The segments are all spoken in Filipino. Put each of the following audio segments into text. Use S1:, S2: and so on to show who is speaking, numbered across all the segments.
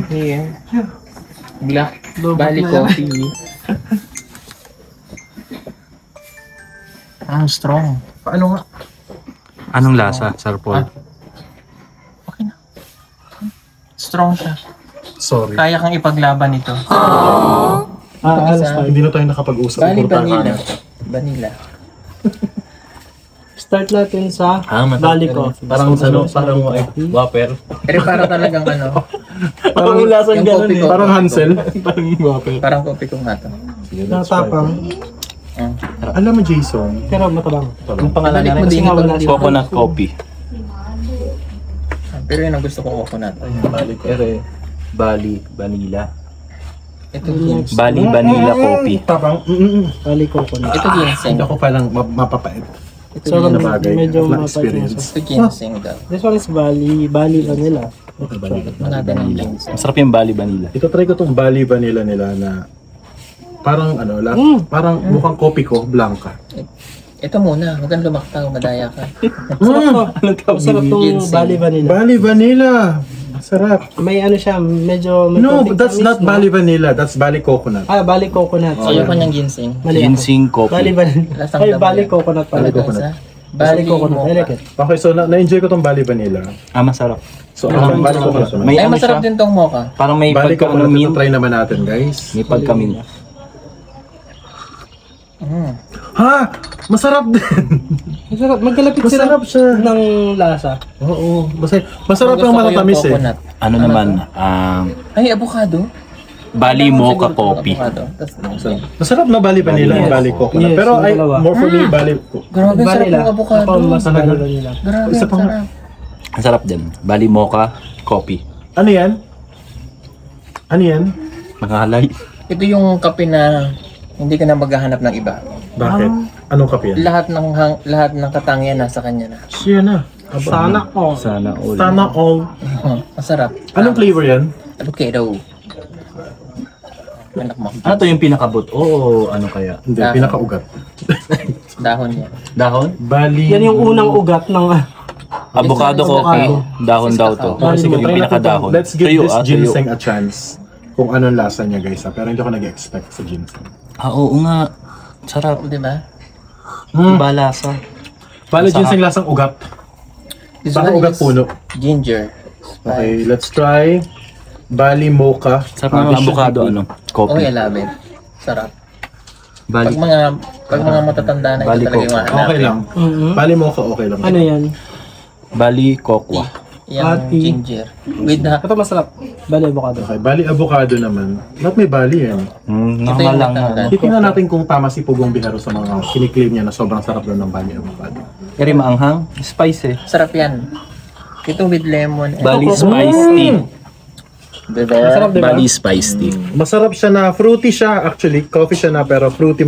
S1: Here. Black Bali coffee. Strong. Paano nga?
S2: Anong lasa, Sir Paul?
S1: Okay na. Strong siya.
S3: Sorry.
S1: Kaya kang ipaglaban ito.
S3: Alas tayo. Hindi na tayo nakapag-usap.
S1: Bali vanilla. Vanilla.
S4: Start natin sa
S2: Matapos.
S4: Bali Coffee.
S3: Parang Whopper.
S1: Pero para talagang ano.
S3: Parang lasang
S1: yung
S3: gano'n
S1: coffee
S3: eh.
S1: ko.
S3: Parang Hansel. Parang Whopper.
S1: Parang coffee ko nga to.
S4: Natapang.
S3: Alam mo, Jason.
S4: Pero matabang.
S2: Yung pangalan
S1: Ibalik mo
S2: natin,
S1: din yung pag-
S2: coconut coffee.
S1: Pero yun ang gusto kong coconut.
S2: Bali vanilla.
S1: Ito ginseng.
S2: Bali vanilla coffee.
S3: Tapang.
S4: Bali Coconut.
S1: Ito ginseng.
S3: Hindi ako palang mapapait.
S1: Ito
S4: So,
S3: na
S1: ginseng.
S3: bagay.
S4: medyo
S3: Flat
S4: mapait
S3: experience.
S4: mo siya.
S1: Ito ginseng daw.
S4: This one is Bali Vanilla.
S1: Manada ng ginseng.
S2: Masarap yung Bali vanilla.
S3: Ito try ko tong Bali vanilla nila na parang parang mukhang kopi ko, blanca.
S1: Ito muna. Huwag kang lumaktaw. Madaya ka.
S4: Masarap tong
S1: Ginseng.
S4: Bali Vanilla.
S3: Bali vanilla. Sarap.
S4: May ano siya, medyo may
S3: No,
S4: konting
S3: but that's
S4: tamis,
S3: not
S4: no?
S3: Bali vanilla. That's Bali coconut.
S4: Bali Coconut.
S1: So, yung kanyang ginseng.
S4: Mali ako.
S2: Ginseng
S4: Bali
S2: coffee.
S4: Vanilla.
S1: Lasang
S4: Ay,
S1: damo
S4: Bali
S1: yan.
S4: Coconut pala.
S3: Bali coconut.
S4: Bali Coconut. I like it.
S3: Okay, so na-enjoy ko tong Bali vanilla.
S2: Masarap.
S3: So, Bali coconut naman.
S2: May
S1: Ay,
S2: ano
S1: masarap
S2: siya?
S1: din tong mocha.
S2: Parang may
S3: Bali
S2: pagka
S3: coconut,
S2: mint.
S3: ito try naman natin, guys.
S2: May pagka mint.
S3: Ha! Masarap din!
S4: Masarap. Magkalapit sila
S3: Masarap siya.
S4: ng lasa.
S3: Oo. Masarap
S1: Gusto
S3: ang
S1: ko yung
S3: matatamis eh.
S1: coconut.
S2: Ano naman?
S1: Ay, avocado.
S2: Bali
S1: Siguro
S2: mocha
S1: itong
S2: coffee.
S1: avocado. Tas-
S3: Masarap na Bali vanilla and
S4: Yes.
S3: Bali coconut.
S4: Yes,
S3: Pero
S4: yung dalawa.
S3: more for me, Bali
S1: Grabe, sarap
S4: Vanilla.
S1: ng avocado.
S4: Ako mas
S3: Talaga?
S4: Bali Vanilla.
S1: Grabe,
S3: Isa pa nga.
S1: sarap.
S2: Ang sarap din. Bali mocha coffee.
S3: Ano yan? Ano yan?
S2: Makahalay.
S1: Ito yung kape na hindi ka na maghahanap ng iba.
S3: Bakit? Anong kape yan?
S1: Lahat ng katangian nasa kanya na.
S3: Siya na.
S4: Sana ko.
S2: Sana all.
S3: Sana all.
S1: Masarap.
S3: Anong flavor yan?
S1: Avocado. Anak mo.
S2: Ano to yung pinakabot? Oo, ano kaya?
S3: Hindi,
S1: Dahon.
S3: pinakaugat.
S1: Dahon niya.
S2: Dahon?
S3: Bali.
S4: Yan yung unang ugat ng
S2: Avocado coffee. Dahon daw to.
S3: Okay, sige,
S2: Yung
S3: try natin
S2: pinakadahon.
S3: to. Let's give
S2: Tuyo,
S3: this
S2: tuyo.
S3: ginseng a chance. Kung anong lasa niya, guys. Pero hindi ako nag-expect sa ginseng.
S2: Oo nga. Sarap.
S1: Di ba?
S2: Iba lasa.
S3: Bali, ginseng lasang ugat.
S1: This
S3: Baka
S1: one
S3: ugat
S1: is
S3: puno.
S1: Ginger.
S3: Okay, let's try Bali mocha.
S2: Sarap ng
S3: This should
S2: avocado,
S3: be good.
S2: ano?
S1: Oh,
S2: Coffee.
S1: I love it. Sarap.
S2: Bali.
S1: Pag mga matatanda na
S2: Bali
S1: ito talaga yung
S2: coco.
S1: hahanapin.
S3: Okay lang. Bali mocha, okay lang.
S4: Ano yan?
S2: Bali cocoa.
S1: Yung
S4: Ati.
S1: ginger. With the...
S4: Ito masarap. Bali Avocado.
S3: Okay, Bali avocado naman. Ba't may Bali yan?
S2: Normal
S1: yung
S2: lang.
S1: matanda.
S3: Titingnan natin kung tama si Pugong Biharo sa mga kiniklaim niya na sobrang sarap daw ng Bali avocado.
S2: Kaya maanghang. Spice eh.
S1: Sarap yan. Ito with lemon. and-
S2: Bali spice tea.
S1: Diba?
S4: Masarap, diba?
S2: Bali spice tea.
S3: Masarap siya na, fruity siya actually. Coffee siya na pero fruity.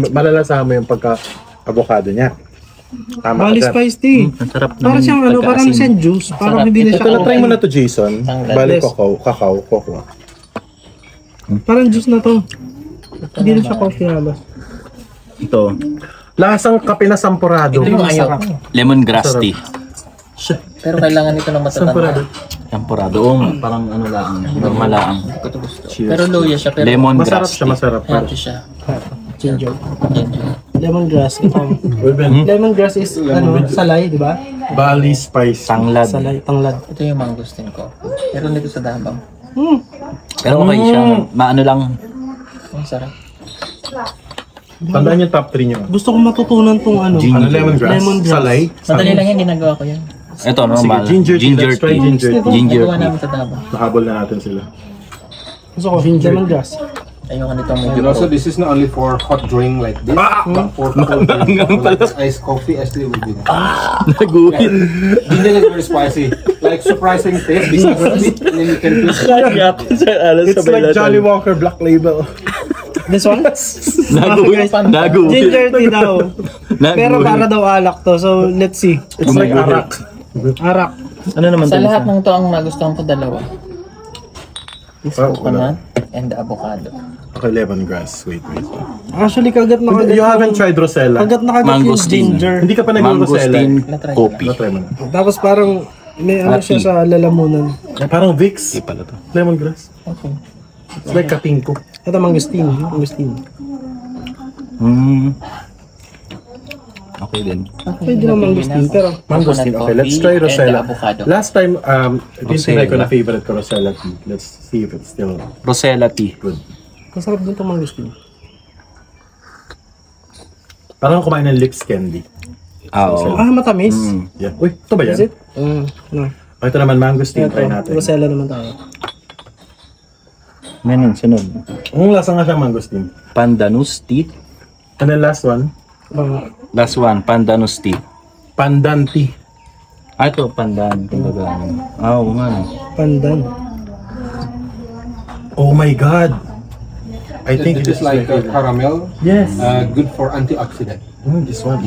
S3: Malalasahan mo yung pagka-avocado niya. Tama
S4: Bali
S3: ka dyan.
S4: Spice Tea.
S2: Ang sarap ng
S4: Parang siyang ano, parang
S2: pagkaasim.
S4: siyang juice. Parang
S1: Sarap.
S4: hindi na
S1: Ito
S4: siya
S3: Ito na-try mo
S4: coffee.
S3: na to, Jason.
S1: Tanggal.
S3: Bali
S4: Yes.
S3: cocoa.
S4: Parang juice na to. Hindi na siya coffee halos.
S2: Ito.
S3: Lasang kape na sampurado.
S1: Ito yung ayaw.
S2: Lemongrass
S3: Masarap.
S2: tea.
S1: Pero kailangan ito ng
S3: Sampurado.
S1: matatanda.
S2: Temporado. Oo nga. Parang ano lang. Normal lang.
S1: Hindi ko ito gusto.
S3: Cheers.
S1: Pero luya siya. Pero
S3: Masarap
S2: Lemongrass
S3: siya,
S2: tea.
S3: masarap.
S1: healthy siya.
S4: Ginger.
S1: Ginger.
S4: Lemongrass.
S3: Ruben,
S4: Lemongrass is ano, salay, di ba?
S3: Bali spice.
S2: Tanglad.
S4: Salay, tanglad.
S1: Ito yung mga gustin ko. Pero nito sa Davao.
S2: Pero okay siya. Maano lang.
S1: Ang sarap.
S3: Tandaan yung top 3 niyo.
S4: Gusto ko matutunan tong ano.
S3: Ano, lemongrass?
S4: Lemongrass.
S3: Salay?
S1: Madali lang yan, ginagawa ko yan.
S2: Ito
S3: Sige,
S2: normal.
S3: ginger tea.
S2: Ginger
S3: Let's try
S2: tea.
S3: ginger tea.
S2: Ginger
S1: Nagawa
S2: tea.
S1: namin sa Davao.
S3: Nahabol na natin sila.
S4: Gusto ko, lemongrass.
S1: Ayoko nitong medyo
S5: And also, this is not only for hot drink like this, but for cold drink, like iced coffee, actually will be nice.
S2: Naguhit.
S5: Ginger is very spicy, like surprising taste because sweet, and then you can twist it.
S3: It's like Jolly Walker Black Label.
S4: This one?
S2: Naguhit. Naguhit.
S4: Ginger tea daw. Pero para
S2: Naguhit.
S4: daw alak to. So, let's see.
S3: It's like arak.
S4: Arak.
S2: Ano naman
S1: Sa
S2: to?
S1: lahat ng to ang nagustuhan ko dalawa. This
S3: Ah,
S1: coconut and the avocado.
S3: Okay, lemongrass. Wait.
S4: Actually, kagat na kagat.
S3: You haven't tried Rosella?
S4: Kagat na kagat yung
S2: Mangosteen.
S4: ginger.
S3: Hindi ka pa nag-Rosella?
S2: Mangosteen
S1: Na-try ko
S2: coffee.
S3: Na-try mo na.
S4: Tapos parang May ano siya sa lalamunan.
S3: Parang Vicks.
S2: Di pala to.
S3: Lemongrass.
S1: Okay.
S3: It's like katingko.
S4: Ito mangustin. Mangustin.
S2: Okay din.
S4: Pwede naman mangustin, pero
S3: Mangosteen. Okay, let's try Rosella. Last time, tinry ko na favorite ko Rosella tea. Let's see if it's still
S2: Rosella tea.
S3: good.
S4: masarap din itong mangustin.
S3: Parang kumain ng Licks candy.
S2: Oo.
S4: Ah, matamis.
S3: Yeah. Uy, ito ba
S4: Is
S3: yan?
S4: it? No.
S3: Oh, ito naman, mangosteen. Try natin.
S4: Rosella naman tayo.
S2: Ngayon, sunod.
S3: Ang lasa nga siyang mangosteen.
S2: Pandanus tea.
S3: And then last one,
S2: Last one, pandanus tea.
S3: pandan tea.
S2: Ah, ito, pandan. Kumbaga. Oo nga.
S4: Pandan.
S3: Oh my God! I think
S5: This is like caramel.
S3: Yes.
S5: Good for antioxidant.
S3: This one.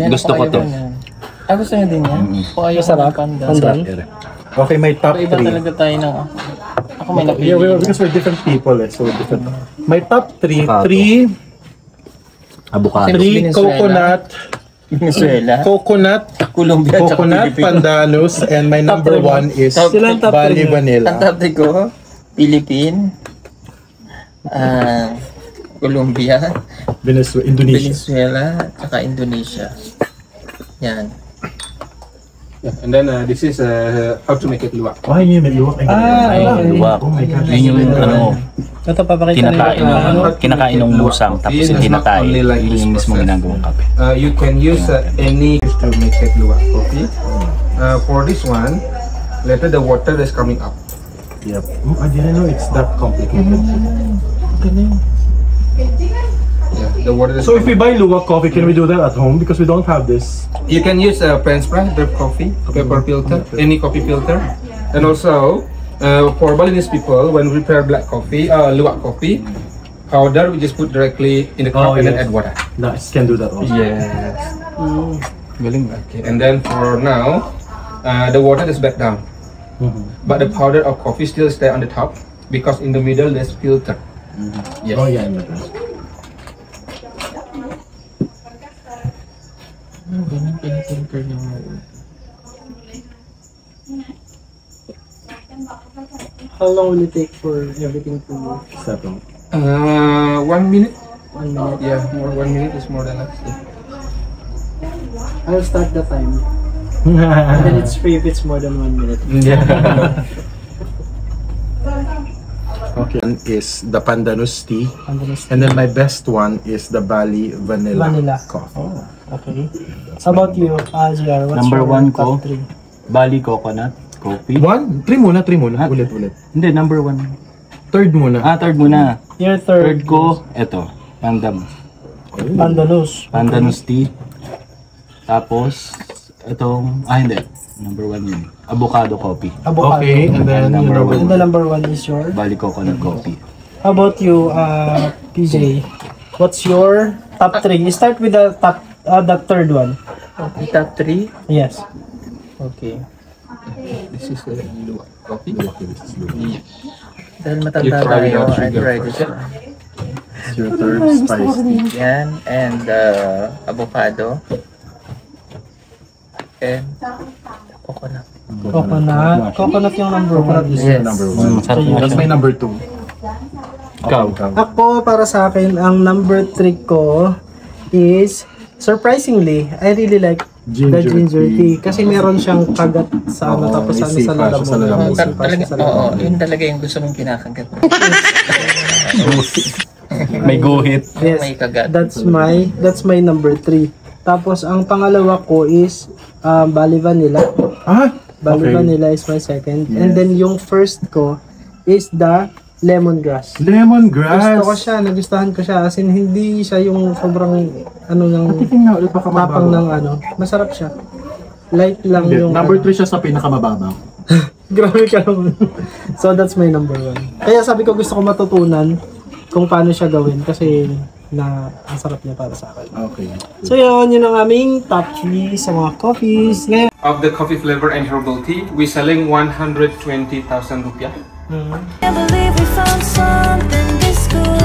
S2: Gusto ko to.
S1: Gusto niya din yan? O ayaw
S4: Masarap.
S1: sa panda?
S4: Pandan.
S3: Okay, my top
S1: Iba
S3: 3.
S1: talaga tayo ng... Ako may napili.
S3: Yeah, because we're different people so different. My top 3,
S2: Avocado.
S3: 3
S2: Avocado.
S3: coconut,
S1: Venezuela.
S3: coconut,
S1: Colombia. tsaka
S3: coconut,
S1: Pilipinas.
S3: pandanus, and my number 1 is
S4: Sila ang top
S3: Bali
S4: three mo.
S1: Ang
S3: Vanilla.
S1: top 3 ko, Philippine, Colombia,
S3: Venezuela, Indonesia.
S1: Venezuela, tsaka Indonesia. Yan.
S5: Yeah, and then this is how to make it luwak.
S3: Oh, yun yung may luwak.
S2: Ay, luwak.
S3: Oh my God.
S2: Yun yung ano,
S4: Ito papakita
S2: kinakain ng kinakain ng musang tapos
S5: It's not
S2: hinatay.
S5: only like
S2: Yun
S5: this
S2: yung mismo
S5: process.
S2: ginagawang kape.
S5: You can use any to make it luwak coffee. For this one, later the water is coming up.
S3: Yep. I didn't know it's that complicated.
S5: Yeah, the water is
S3: So if we buy luwak coffee, can we do that at home? Because we don't have this.
S5: You can use French press, drip coffee, pepper filter, any coffee filter. And also, for Balinese people, when we prepare black coffee, luwak coffee, powder, we just put directly in the cup and then add water.
S3: Nice, can do that also.
S5: Yes.
S2: Galing ba?
S5: Okay, and then for now, the water is back down. But the powder of coffee still stay on the top because in the middle there's filter. Yes.
S3: Oh yeah.
S4: How long will it take for everything to
S3: Settle.
S5: 1 minute.
S4: 1 minute?
S5: Yeah, 1 minute is more than enough.
S4: I'll start the time. And then it's free if it's more than 1 minute.
S5: Yeah.
S3: Okay. One is the pandanus tea.
S4: Pandanus
S3: And then my best one is the Bali Vanilla,
S4: Vanilla.
S3: coffee.
S4: Okay. How about you, JR? What's
S2: Number
S4: your
S2: one ko.
S4: top 3?
S2: Bali coconut coffee.
S3: Three muna. Ulit.
S2: Hindi, number 1.
S3: Third muna.
S2: Third muna.
S4: Your
S2: Third
S4: third,
S2: ko, eto.
S4: Pandanus.
S2: Pandanus tea. Tapos, itong, hindi. Number 1 yun. Avocado coffee.
S4: Avocado.
S3: Okay, and then
S2: Number
S3: number
S4: And the number 1 is your?
S2: Bali coconut coffee.
S4: How about you, PJ? What's your top 3? Start with the top, the third one.
S1: Okay, top 3.
S4: Yes.
S1: Okay.
S5: This is the luwak coffee.
S1: Dahil
S5: You
S1: matanda
S5: try
S1: tayo,
S5: without
S1: I
S5: sugar
S1: try
S5: first.
S1: this.
S3: It's your third spice tea.
S1: Yan, and avocado. And coconut.
S4: Coconut. Coconut yung number 1.
S3: This is your number 1.
S2: Masarap nga
S3: That's
S2: siya.
S3: my number 2.
S2: Ikaw.
S4: Ako, para sa akin, ang number 3 ko is, surprisingly, I really like the ginger tea. Kasi meron siyang kagat sa ano,
S3: Oo,
S4: tapos
S3: may
S4: ano sa
S3: sipa siya sa
S4: lalamunan.
S3: lalamunan.
S4: Sipa siya
S1: Talaga,
S4: sa
S1: oo,
S4: lalamunan.
S1: yun talaga yung gusto mong kinakagat.
S2: May guhit.
S4: Yes,
S1: May kagat.
S4: that's my number 3. Tapos, ang pangalawa ko is Bali Vanilla. Bali
S3: Okay.
S4: Vanilla is my second. And then, yung first ko is the lemongrass.
S3: Lemongrass.
S4: Gusto ko siya, nagustuhan ko siya. As in, hindi siya yung sobrang, ano, ng
S3: Titing na ulit, baka
S4: tapang
S3: mababaw.
S4: ng ano. Masarap siya. Light lang
S3: Hindi,
S4: yung...
S3: number 3 siya sa pinakamababaw.
S4: Grabe ka naman. So, that's my number 1. Kaya sabi ko gusto ko matutunan kung paano siya gawin kasi ang sarap niya para sa akin.
S3: Okay.
S4: So, yun ang aming top 3 sa mga coffees. Ngayon,
S5: Of the coffee flavor and herbal tea, we selling 120,000 rupiah.
S6: Can't believe we found something this good.